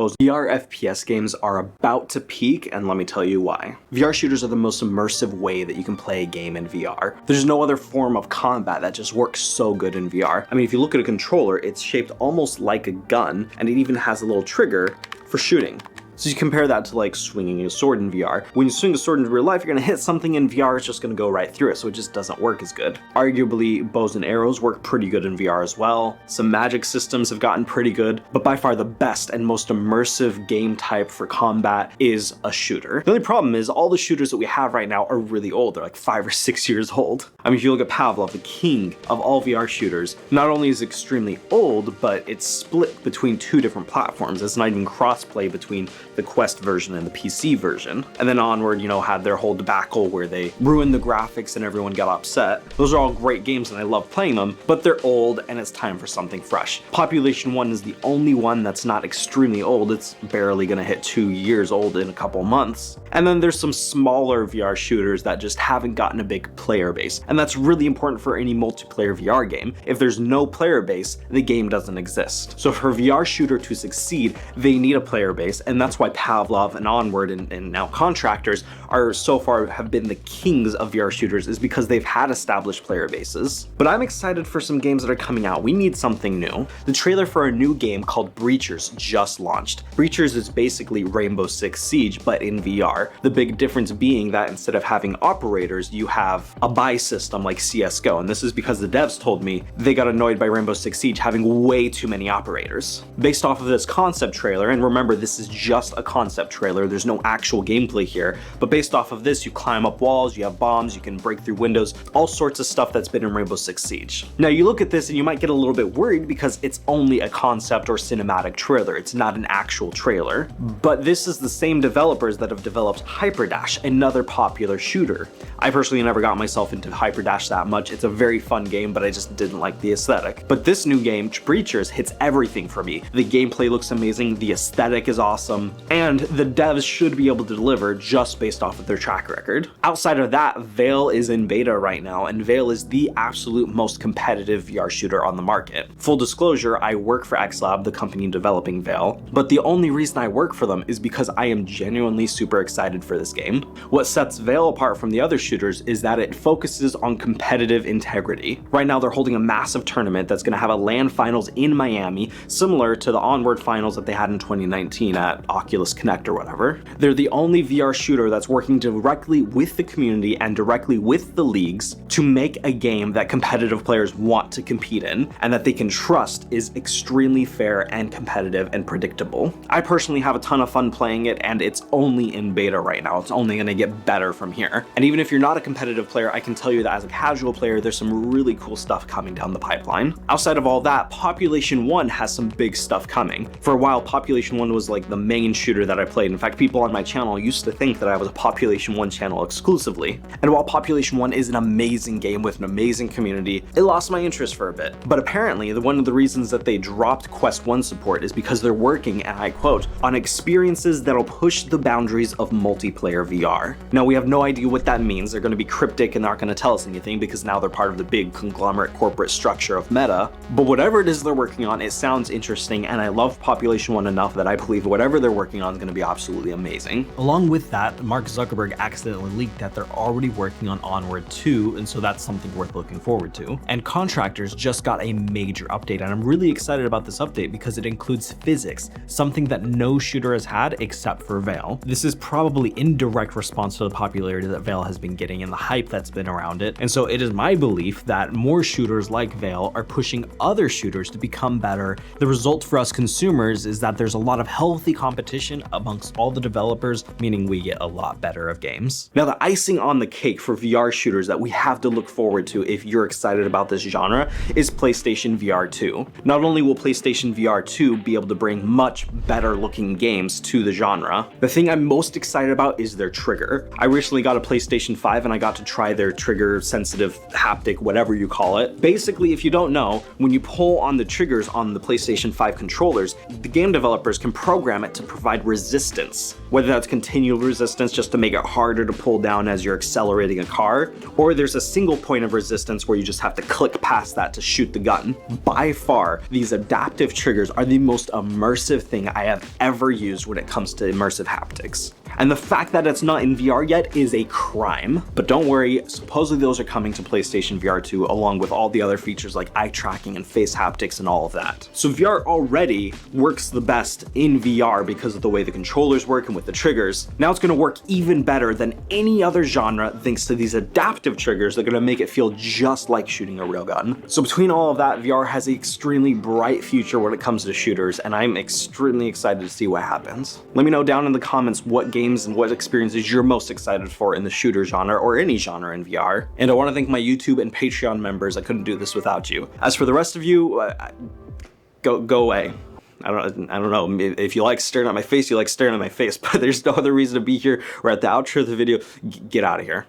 Those VR FPS games are about to peak, and let me tell you why. VR shooters are the most immersive way that you can play a game in VR. There's no other form of combat that just works so good in VR. I mean, if you look at a controller, it's shaped almost like a gun, and it even has a little trigger for shooting. So you compare that to like swinging a sword in VR. When you swing a sword in real life, you're gonna hit something in VR, it's just gonna go right through it, so it just doesn't work as good. Arguably, bows and arrows work pretty good in VR as well. Some magic systems have gotten pretty good, but by far the best and most immersive game type for combat is a shooter. The only problem is all the shooters that we have right now are really old. They're like 5 or 6 years old. I mean, if you look at Pavlov, the king of all VR shooters, not only is it extremely old, but it's split between 2 different platforms. It's not even crossplay between the Quest version and the PC version. And then Onward, had their whole debacle where they ruined the graphics and everyone got upset. Those are all great games and I love playing them, but they're old and it's time for something fresh. PopulationOne is the only one that's not extremely old. It's barely gonna hit 2 years old in a couple months. And then there's some smaller VR shooters that just haven't gotten a big player base. And that's really important for any multiplayer VR game. If there's no player base, the game doesn't exist. So for a VR shooter to succeed, they need a player base, and that's why Pavlov and Onward and now Contractors are so far have been the kings of VR shooters, is because they've had established player bases. But I'm excited for some games that are coming out. We need something new. The trailer for a new game called Breachers just launched. Breachers is basically Rainbow Six Siege, but in VR. The big difference being that instead of having operators, you have a buy system like CSGO, and this is because the devs told me they got annoyed by Rainbow Six Siege having way too many operators. Based off of this concept trailer, and remember this is just a concept trailer, there's no actual gameplay here, but based off of this, you climb up walls, you have bombs, you can break through windows, all sorts of stuff that's been in Rainbow Six Siege. Now you look at this and you might get a little bit worried because it's only a concept or cinematic trailer, it's not an actual trailer. But this is the same developers that have developed Hyperdash, another popular shooter. I personally never got myself into Hyperdash that much. It's a very fun game, but I just didn't like the aesthetic. But this new game, Breachers, hits everything for me. The gameplay looks amazing, the aesthetic is awesome, and the devs should be able to deliver just based off of their track record. Outside of that, Veil is in beta right now, and Veil is the absolute most competitive VR shooter on the market. Full disclosure, I work for XLab, the company developing Veil, but the only reason I work for them is because I am genuinely super excited for this game. What sets Veil apart from the other shooters is that it focuses on competitive integrity. Right now they're holding a massive tournament that's going to have a LAN finals in Miami, similar to the Onward finals that they had in 2019 at Oculus Connect or whatever. They're the only VR shooter that's working directly with the community and directly with the leagues to make a game that competitive players want to compete in and that they can trust is extremely fair and competitive and predictable. I personally have a ton of fun playing it, and it's only in beta right now. It's only going to get better from here. And even if you're not a competitive player, I can tell you that as a casual player, there's some really cool stuff coming down the pipeline. Outside of all that, PopulationOne has some big stuff coming. For a while, PopulationOne was like the main shooter that I played. In fact, people on my channel used to think that I was a PopulationOne channel exclusively. And while PopulationOne is an amazing game with an amazing community, it lost my interest for a bit. But apparently, one of the reasons that they dropped Quest 1 support is because they're working, and I quote, on experiences that'll push the boundaries of multiplayer VR. Now, we have no idea what that means. They're going to be cryptic and not going to tell us anything because now they're part of the big conglomerate corporate structure of Meta. But whatever it is they're working on, it sounds interesting, and I love PopulationOne enough that I believe whatever they're working on is going to be absolutely amazing. Along with that, Mark Zuckerberg accidentally leaked that they're already working on Onward 2, and so that's something worth looking forward to. And Contractors just got a major update, and I'm really excited about this update because it includes physics, something that no shooter has had except for Veil. This is probably in direct response to the popularity that Veil has been getting and the hype that's been around it. And so it is my belief that more shooters like Veil are pushing other shooters to become better. The result for us consumers is that there's a lot of healthy competition amongst all the developers, meaning we get a lot better of games. Now, the icing on the cake for VR shooters that we have to look forward to if you're excited about this genre is PlayStation VR 2. Not only will PlayStation VR 2 be able to bring much better looking games to the genre, the thing I'm most excited about is their trigger. I recently got a PlayStation 5 and I got to try their trigger sensitive haptic, whatever you call it. Basically, if you don't know, when you pull on the triggers on the PlayStation 5 controllers, the game developers can program it to provide resistance, whether that's continual resistance just to make it harder to pull down as you're accelerating a car, or there's a single point of resistance where you just have to click past that to shoot the gun. By far, these adaptive triggers are the most immersive thing I have ever used when it comes to immersive haptics. And the fact that it's not in VR yet is a crime. But don't worry, supposedly those are coming to PlayStation VR 2 along with all the other features like eye tracking and face haptics and all of that. So VR already works the best in VR because of the way the controllers work and with the triggers. Now it's gonna work even better than any other genre thanks to these adaptive triggers that are gonna make it feel just like shooting a real gun. So between all of that, VR has an extremely bright future when it comes to shooters, and I'm extremely excited to see what happens. Let me know down in the comments what games and what experiences you're most excited for in the shooter genre or any genre in VR. And I want to thank my YouTube and Patreon members. I couldn't do this without you. As for the rest of you, go away. I don't know. If you like staring at my face, you like staring at my face, but there's no other reason to be here. We're at the outro of the video. Get out of here.